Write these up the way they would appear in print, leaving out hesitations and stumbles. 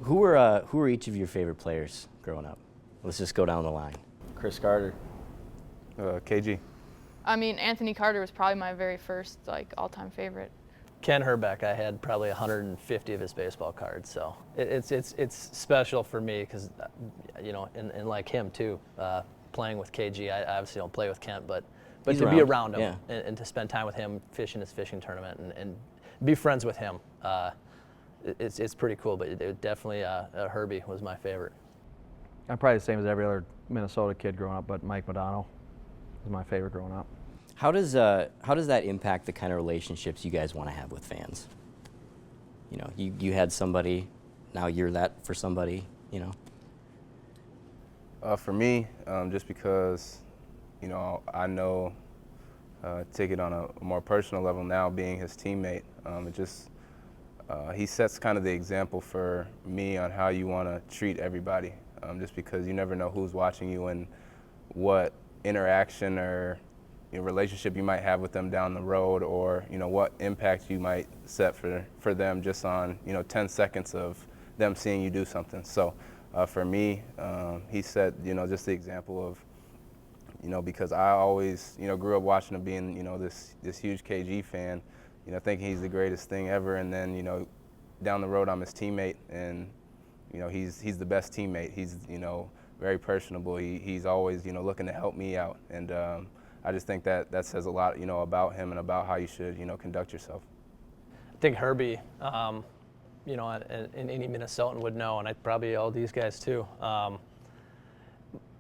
Who were each of your favorite players growing up? Let's just go down the line. Chris Carter. KG. I mean, Anthony Carter was probably my very first all-time favorite. Ken Herbeck, I had probably 150 of his baseball cards, so it's special for me because, and like him too, playing with KG. I obviously don't play with Kent, but to be around him and to spend time with him, fish in his fishing tournament, and be friends with him, it's pretty cool. But it definitely Herbie was my favorite. I'm probably the same as every other Minnesota kid growing up, but Mike Modano was my favorite growing up. How does that impact the kind of relationships you guys want to have with fans? You had somebody, now you're that for somebody, For me, just because, I know, take it on a more personal level now, being his teammate, he sets kind of the example for me on how you want to treat everybody, just because you never know who's watching you and what interaction or relationship you might have with them down the road, or what impact you might set for them just on 10 seconds of them seeing you do something. So for me, he set just the example of because I always grew up watching him being this huge KG fan, thinking he's the greatest thing ever, and then down the road I'm his teammate, and he's the best teammate. He's very personable. He's always looking to help me out, and I just think that says a lot, about him and about how you should, conduct yourself. I think Herbie, and any Minnesotan would know, and probably all these guys too.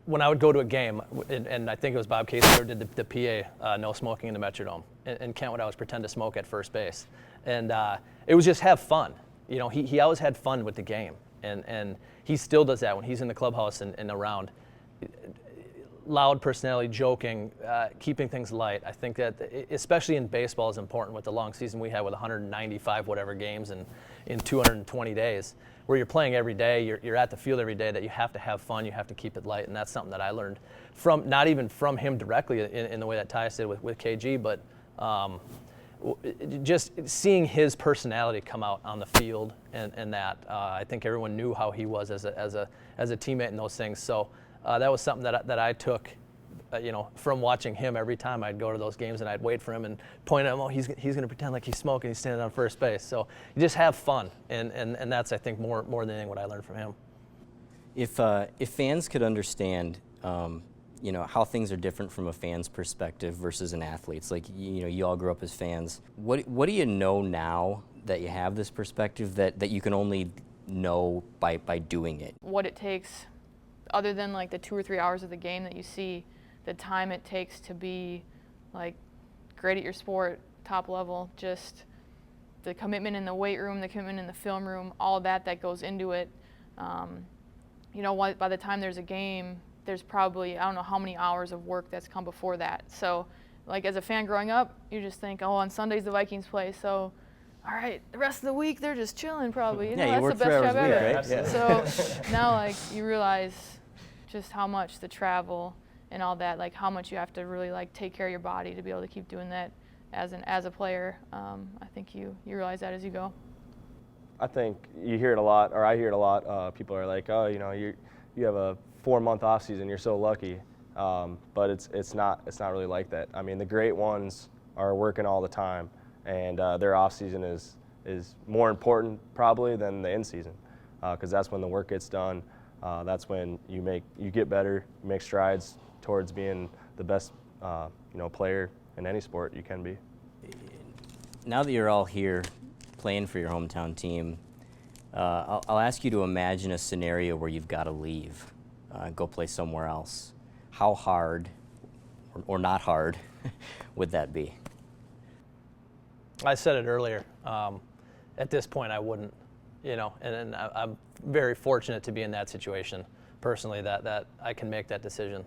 When I would go to a game, and I think it was Bob Casey who did the PA, no smoking in the Metrodome, and Kent would always pretend to smoke at first base. And it was just have fun. He always had fun with the game, and he still does that when he's in the clubhouse and around. Loud personality, joking, keeping things light. I think that, especially in baseball, is important with the long season we had with 195 whatever games in 220 days, where you're playing every day, you're at the field every day, that you have to have fun, you have to keep it light, and that's something that I learned from, not even from him directly in the way that Tyus did with KG, but just seeing his personality come out on the field, and that I think everyone knew how he was as a teammate and those things. So. That was something that I took, from watching him. Every time I'd go to those games and I'd wait for him and point at him, he's going to pretend like he's smoking, he's standing on first base. So you just have fun, and that's, I think, more than anything what I learned from him. If fans could understand, how things are different from a fan's perspective versus an athlete's, like, you all grew up as fans. What do you know now that you have this perspective that you can only know by doing it? What it takes, other than the 2 or 3 hours of the game that you see, the time it takes to be great at your sport, top level, just the commitment in the weight room, the commitment in the film room, all of that goes into it. By the time there's a game, there's probably, I don't know how many hours of work that's come before that. So as a fan growing up, you just think, on Sundays the Vikings play, so all right, the rest of the week they're just chilling probably. Yeah, that's you the work best 3 job hours a week, ever. right? Yeah. So now you realize just how much the travel and all that, how much you have to really take care of your body to be able to keep doing that as a player. I think you realize that as you go. I think you hear it a lot, or I hear it a lot. People are like, oh, you have a 4-month off season, you're so lucky. But it's not really like that. I mean, the great ones are working all the time, and their off season is more important probably than the in season, because that's when the work gets done. That's when you get better, you make strides towards being the best player in any sport you can be. Now that you're all here playing for your hometown team, I'll ask you to imagine a scenario where you've got to leave, go play somewhere else. How hard or not hard would that be? I said it earlier. At this point, I wouldn't, and I'm very fortunate to be in that situation personally, that I can make that decision,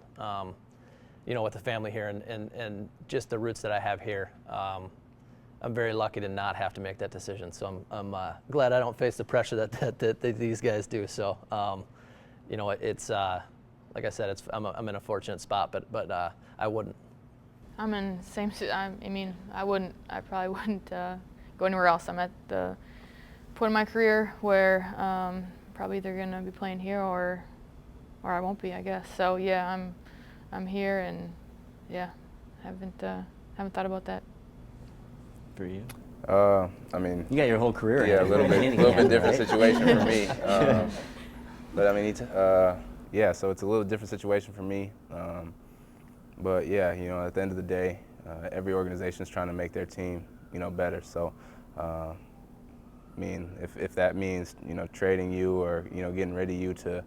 with the family here and just the roots that I have here. I'm very lucky to not have to make that decision. So I'm glad I don't face the pressure that these guys do. So, it's like I said, I'm in a fortunate spot, but I wouldn't. I'm in the same. I probably wouldn't go anywhere else. I'm at the point in my career where probably either gonna be playing here or I won't be, I guess. So yeah, I'm here, and yeah, haven't thought about that. For you? I mean, You got your whole career. yeah, a ahead little of bit, you. different Right? situation for me. But I mean, yeah, so it's a little different situation for me. But yeah, you know, at the end of the day, every organization is trying to make their team, you know, better. So, I mean, if that means, you know, trading you or, you know, getting rid of you to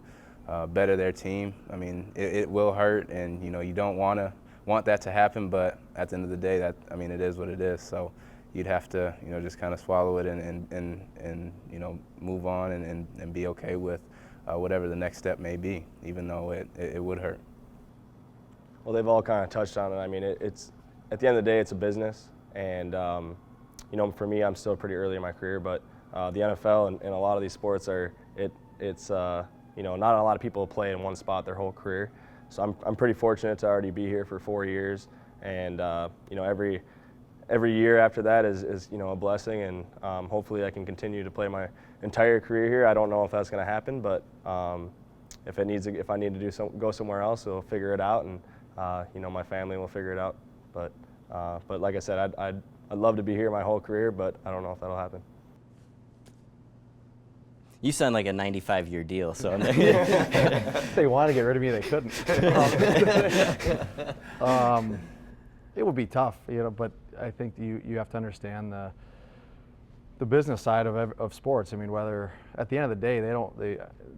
better their team, I mean, it will hurt, and, you know, you don't want that to happen. But at the end of the day, I mean, it is what it is. So you'd have to, you know, just kind of swallow it and you know, move on and be okay with whatever the next step may be, even though it would hurt. Well, they've all kind of touched on it. I mean, it's at the end of the day, it's a business, and you know, for me, I'm still pretty early in my career, but the NFL and a lot of these sports it's you know, not a lot of people play in one spot their whole career. So I'm pretty fortunate to already be here for 4 years, and you know, every year after that is you know, a blessing, and hopefully I can continue to play my entire career here. I don't know if that's going to happen, but if I need to go somewhere else, we'll figure it out, and you know, my family will figure it out. But like I said, I'd love to be here my whole career, but I don't know if that'll happen. You sound like a 95-year deal, so. If they wanted to get rid of me, they couldn't. It would be tough, you know, but I think you have to understand the business side of sports. I mean, whether at the end of the day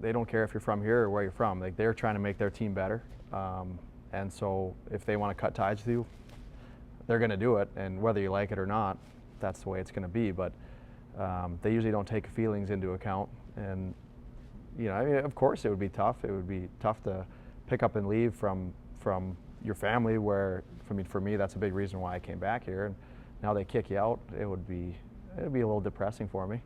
they don't care if you're from here or where you're from. Like, they're trying to make their team better, and so if they want to cut ties with you, they're going to do it, and whether you like it or not, that's the way it's going to be. But they usually don't take feelings into account, and you know, I mean, of course it would be tough. It would be tough to pick up and leave from your family, where, I mean, for me, that's a big reason why I came back here, and now they kick you out. It would be a little depressing for me.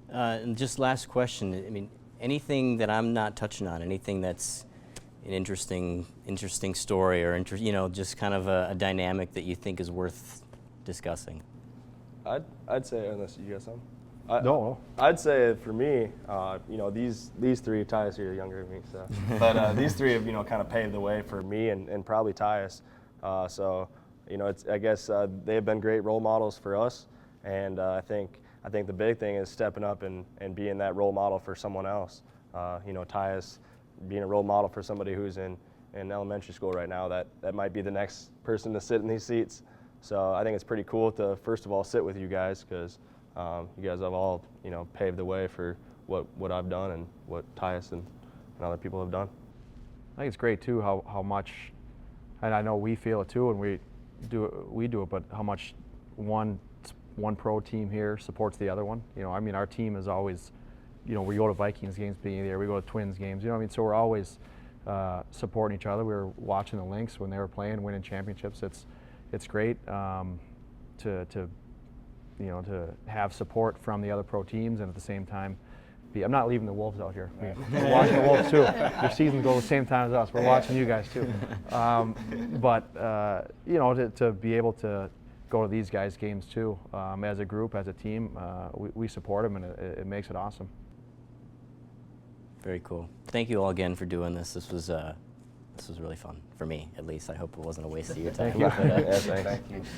And just last question. I mean, anything that I'm not touching on, anything that's an interesting story, or you know, just kind of a dynamic that you think is worth discussing? I'd say, unless you got some. No. I'd say for me, you know, these three, Tyus, you're younger than me, so. But these three have, you know, kind of paved the way for me and probably Tyus. So, you know, I guess they've been great role models for us, and I think the big thing is stepping up and being that role model for someone else. You know, Tyus being a role model for somebody who's in elementary school right now, that might be the next person to sit in these seats. So I think it's pretty cool to, first of all, sit with you guys, because you guys have all, you know, paved the way for what I've done and what Tyus and other people have done. I think it's great too how much, and I know we feel it too, and we do it, but how much one pro team here supports the other one. You know, I mean, our team is always, you know, we go to Vikings games being of the year, we go to Twins games, you know what I mean? So we're always supporting each other. We were watching the Lynx when they were playing, winning championships. It's great to you know, to have support from the other pro teams, and at the same time, I'm not leaving the Wolves out here. We're watching the Wolves too. Your seasons go the same time as us. We're watching you guys too. But you know, to be able to go to these guys' games too, as a group, as a team, we support them, and it makes it awesome. Very cool. Thank you all again for doing this. This was really fun for me, at least. I hope it wasn't a waste of your time. Thank you. But, Yeah, thanks.